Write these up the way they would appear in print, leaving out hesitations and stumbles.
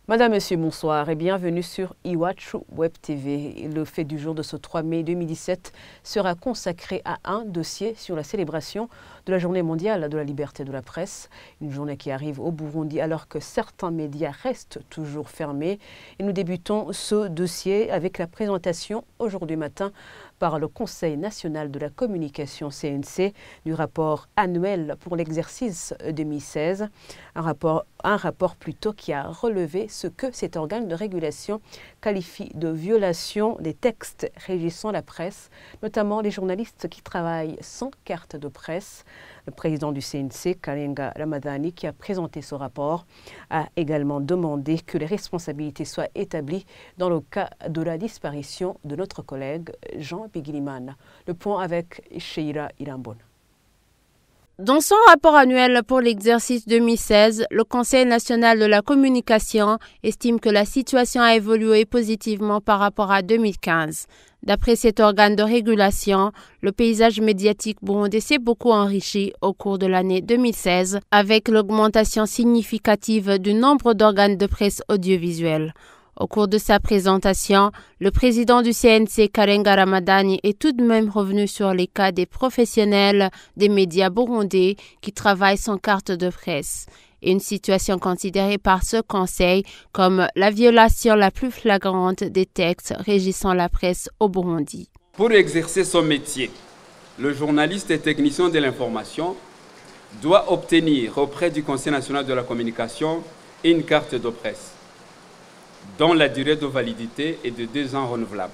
Madame, Monsieur, bonsoir et bienvenue sur Iwachu Web TV. Le fait du jour de ce 3 mai 2017 sera consacré à un dossier sur la célébration de la Journée mondiale de la liberté de la presse. Une journée qui arrive au Burundi alors que certains médias restent toujours fermés. Et nous débutons ce dossier avec la présentation aujourd'hui matin par le Conseil national de la communication CNC du rapport annuel pour l'exercice 2016. Un rapport plutôt qui a relevé ce que cet organe de régulation qualifie de violation des textes régissant la presse, notamment les journalistes qui travaillent sans carte de presse. Le président du CNC, Kalenga Ramadani, qui a présenté ce rapport, a également demandé que les responsabilités soient établies dans le cas de la disparition de notre collègue Jean Bigirimana. Le point avec Sheila Irambon. Dans son rapport annuel pour l'exercice 2016, le Conseil national de la communication estime que la situation a évolué positivement par rapport à 2015. D'après cet organe de régulation, le paysage médiatique burundais s'est beaucoup enrichi au cours de l'année 2016 avec l'augmentation significative du nombre d'organes de presse audiovisuels. Au cours de sa présentation, le président du CNC, Kalenga Ramadani, est tout de même revenu sur les cas des professionnels des médias burundais qui travaillent sans carte de presse. Une situation considérée par ce conseil comme la violation la plus flagrante des textes régissant la presse au Burundi. Pour exercer son métier, le journaliste et technicien de l'information doit obtenir auprès du Conseil national de la communication une carte de presse dont la durée de validité est de 2 ans renouvelable.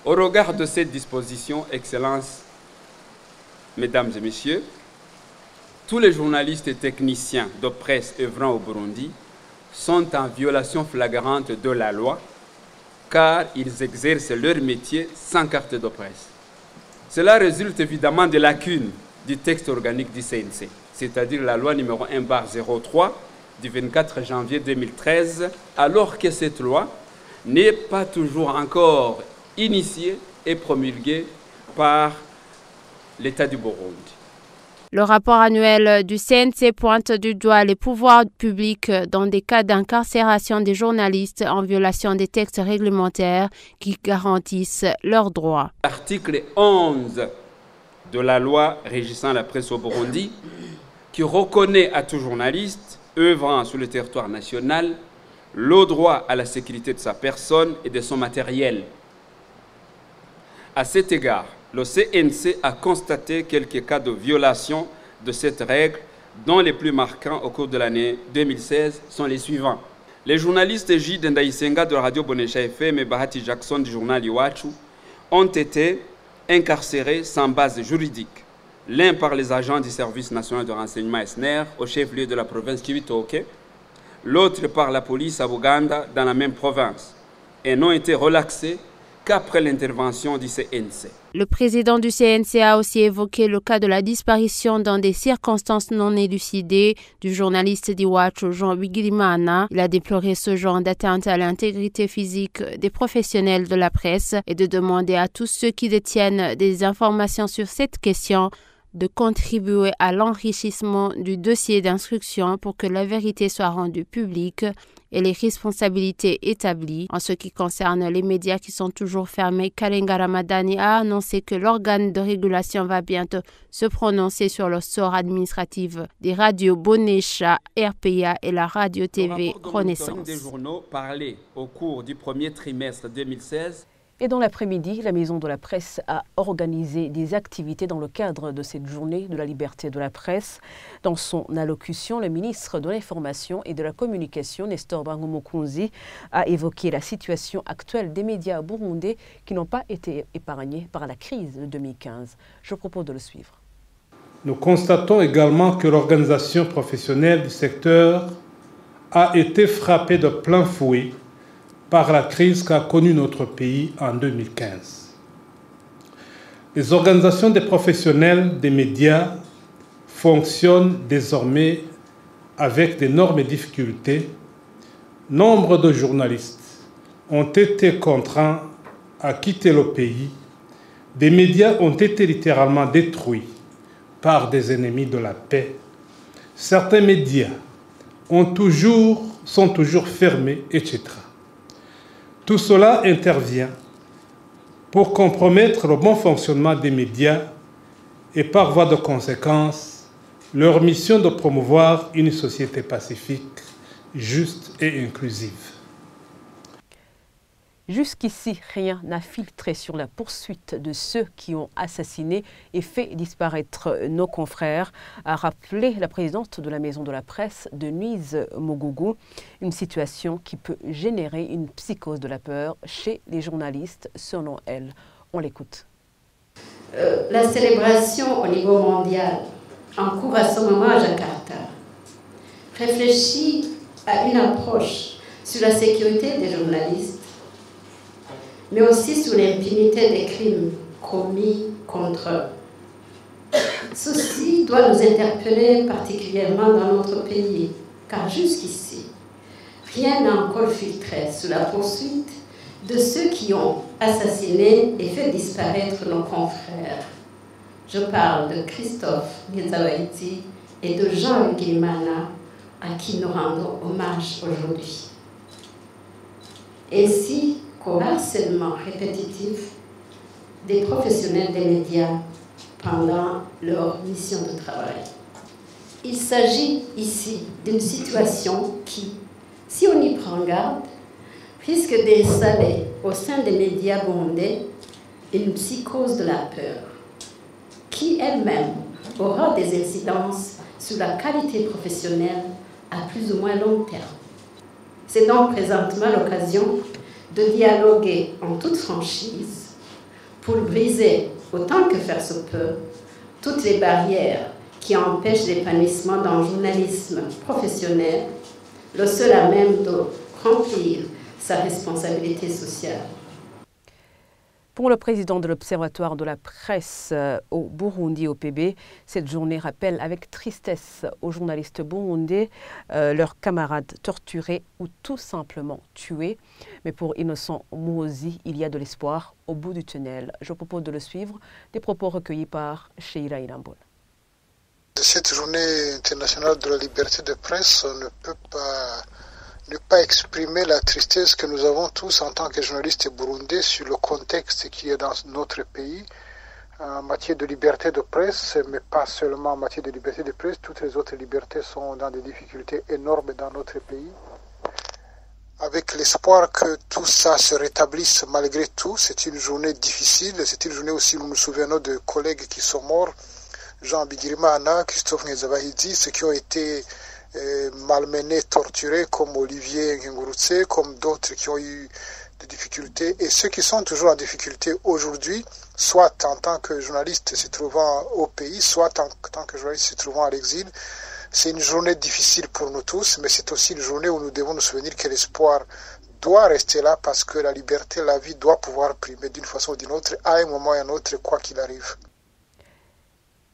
Au regard de cette disposition, Excellences, Mesdames et Messieurs, tous les journalistes et techniciens de presse œuvrant au Burundi sont en violation flagrante de la loi car ils exercent leur métier sans carte de presse. Cela résulte évidemment de lacunes du texte organique du CNC, c'est-à-dire la loi numéro 1/03 du 24 janvier 2013, alors que cette loi n'est pas toujours encore initiée et promulguée par l'État du Burundi. Le rapport annuel du CNC pointe du doigt les pouvoirs publics dans des cas d'incarcération des journalistes en violation des textes réglementaires qui garantissent leurs droits. L'article 11 de la loi régissant la presse au Burundi, qui reconnaît à tout journaliste œuvrant sur le territoire national le droit à la sécurité de sa personne et de son matériel. À cet égard, le CNC a constaté quelques cas de violation de cette règle, dont les plus marquants au cours de l'année 2016 sont les suivants. Les journalistes J. Ndaïsenga de la radio Bonesha FM et Bahati Jackson du journal Iwachu ont été incarcérés sans base juridique. L'un par les agents du service national de renseignement SNR au chef-lieu de la province Kibitoke, l'autre par la police à Buganda dans la même province, et n'ont été relaxés qu'après l'intervention du CNC. Le président du CNC a aussi évoqué le cas de la disparition dans des circonstances non élucidées du journaliste d'Iwachu Jean Bigirimana. Il a déploré ce genre d'atteinte à l'intégrité physique des professionnels de la presse et de demander à tous ceux qui détiennent des informations sur cette question de contribuer à l'enrichissement du dossier d'instruction pour que la vérité soit rendue publique et les responsabilités établies. En ce qui concerne les médias qui sont toujours fermés, Kalenga Ramadani a annoncé que l'organe de régulation va bientôt se prononcer sur le sort administratif des radios Bonesha, RPA et la radio TV Renaissance. Des journaux parlés au cours du premier trimestre 2016. Et dans l'après-midi, la Maison de la Presse a organisé des activités dans le cadre de cette journée de la liberté de la presse. Dans son allocution, le ministre de l'Information et de la Communication, Nestor Bangomokunzi, a évoqué la situation actuelle des médias burundais qui n'ont pas été épargnés par la crise de 2015. Je propose de le suivre. Nous constatons également que l'organisation professionnelle du secteur a été frappée de plein fouet par la crise qu'a connue notre pays en 2015. Les organisations des professionnels des médias fonctionnent désormais avec d'énormes difficultés. Nombre de journalistes ont été contraints à quitter le pays. Des médias ont été littéralement détruits par des ennemis de la paix. Certains médias ont toujours sont toujours fermées, etc. Tout cela intervient pour compromettre le bon fonctionnement des médias et par voie de conséquence, leur mission de promouvoir une société pacifique, juste et inclusive. Jusqu'ici, rien n'a filtré sur la poursuite de ceux qui ont assassiné et fait disparaître nos confrères, a rappelé la présidente de la Maison de la Presse, Denise Mogougou, une situation qui peut générer une psychose de la peur chez les journalistes, selon elle. On l'écoute. La célébration au niveau mondial, en cours à ce moment à Jakarta, réfléchit à une approche sur la sécurité des journalistes, mais aussi sur l'impunité des crimes commis contre eux. Ceci doit nous interpeller particulièrement dans notre pays, car jusqu'ici, rien n'a encore filtré sur la poursuite de ceux qui ont assassiné et fait disparaître nos confrères. Je parle de Christophe Ngezawaiti et de Jean Guimana, à qui nous rendons hommage aujourd'hui. Ainsi qu'au harcèlement répétitif des professionnels des médias pendant leur mission de travail. Il s'agit ici d'une situation qui, si on y prend garde, risque d'installer au sein des médias burundais une psychose de la peur, qui elle-même aura des incidences sur la qualité professionnelle à plus ou moins long terme. C'est donc présentement l'occasion de dialoguer en toute franchise pour briser, autant que faire se peut, toutes les barrières qui empêchent l'épanouissement d'un journalisme professionnel, le seul à même de remplir sa responsabilité sociale. Pour le président de l'Observatoire de la presse au Burundi, OPB, cette journée rappelle avec tristesse aux journalistes burundais leurs camarades torturés ou tout simplement tués. Mais pour Innocent Mouozi, il y a de l'espoir au bout du tunnel. Je propose de le suivre, des propos recueillis par Sheila Ilambon. Cette journée internationale de la liberté de presse ne peut pas ne pas exprimer la tristesse que nous avons tous en tant que journalistes burundais sur le contexte qui est dans notre pays en matière de liberté de presse, mais pas seulement en matière de liberté de presse, toutes les autres libertés sont dans des difficultés énormes dans notre pays. Avec l'espoir que tout ça se rétablisse malgré tout, c'est une journée difficile, c'est une journée aussi où nous nous souvenons de collègues qui sont morts, Jean Bigirimana, Christophe Ngezawaiti, ceux qui ont été malmenés, torturés, comme Olivier Ngurutse, comme d'autres qui ont eu des difficultés, et ceux qui sont toujours en difficulté aujourd'hui, soit en tant que journaliste se trouvant au pays, soit en tant que journaliste se trouvant à l'exil. C'est une journée difficile pour nous tous, mais c'est aussi une journée où nous devons nous souvenir que l'espoir doit rester là, parce que la liberté, la vie doit pouvoir primer d'une façon ou d'une autre, à un moment ou à un autre, quoi qu'il arrive.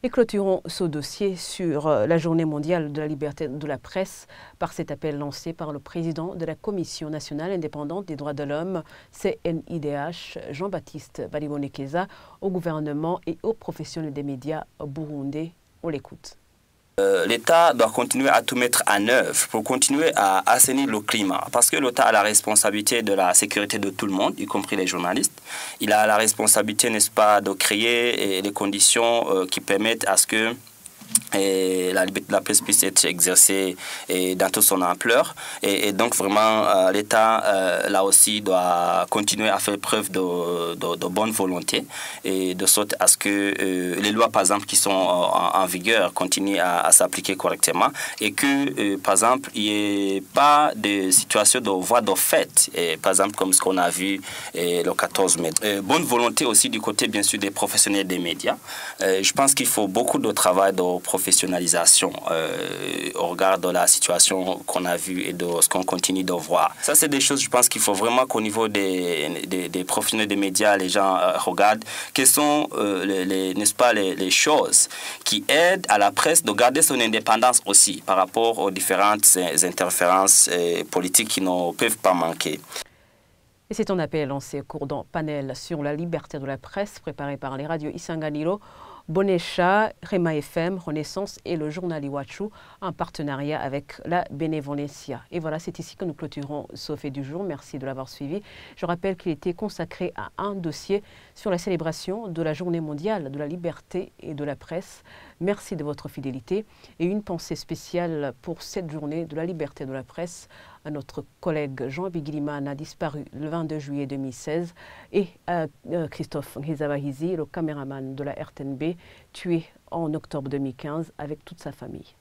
Et clôturons ce dossier sur la journée mondiale de la liberté de la presse par cet appel lancé par le président de la Commission nationale indépendante des droits de l'homme, CNIDH, Jean-Baptiste Balibonekeza, au gouvernement et aux professionnels des médias burundais. On l'écoute. L'État doit continuer à tout mettre en œuvre pour continuer à assainir le climat. Parce que l'État a la responsabilité de la sécurité de tout le monde, y compris les journalistes. Il a la responsabilité, n'est-ce pas, de créer les conditions qui permettent à ce que la liberté de la presse puisse être exercée dans toute son ampleur. Et donc vraiment, l'État, là aussi, doit continuer à faire preuve de bonne volonté, et de sorte à ce que les lois, par exemple, qui sont en vigueur continuent à s'appliquer correctement, et que, par exemple, il n'y ait pas de situation de voie de fait, par exemple, comme ce qu'on a vu le 14 mai. Bonne volonté aussi du côté, bien sûr, des professionnels des médias. Je pense qu'il faut beaucoup de travail de professionnalisation au regard de la situation qu'on a vue et de ce qu'on continue de voir. Ça, c'est des choses, je pense qu'il faut vraiment qu'au niveau des professionnels des médias, les gens regardent quelles sont n'est-ce pas, les choses qui aident à la presse de garder son indépendance aussi par rapport aux différentes interférences politiques qui ne peuvent pas manquer. Et c'est un appel lancé au cours d'un panel sur la liberté de la presse préparé par les radios Isanganiro Bonesha, Rema FM, Renaissance et le journal Iwachu en partenariat avec la Bénévolencia. Et voilà, c'est ici que nous clôturons ce fait du jour. Merci de l'avoir suivi. Je rappelle qu'il était consacré à un dossier sur la célébration de la Journée mondiale de la liberté et de la presse. Merci de votre fidélité et une pensée spéciale pour cette journée de la liberté de la presse à notre collègue Jean Biguiliman, a disparu le 22 juillet 2016, et à Christophe Ngizabahizi, le caméraman de la RTNB, tué en octobre 2015 avec toute sa famille.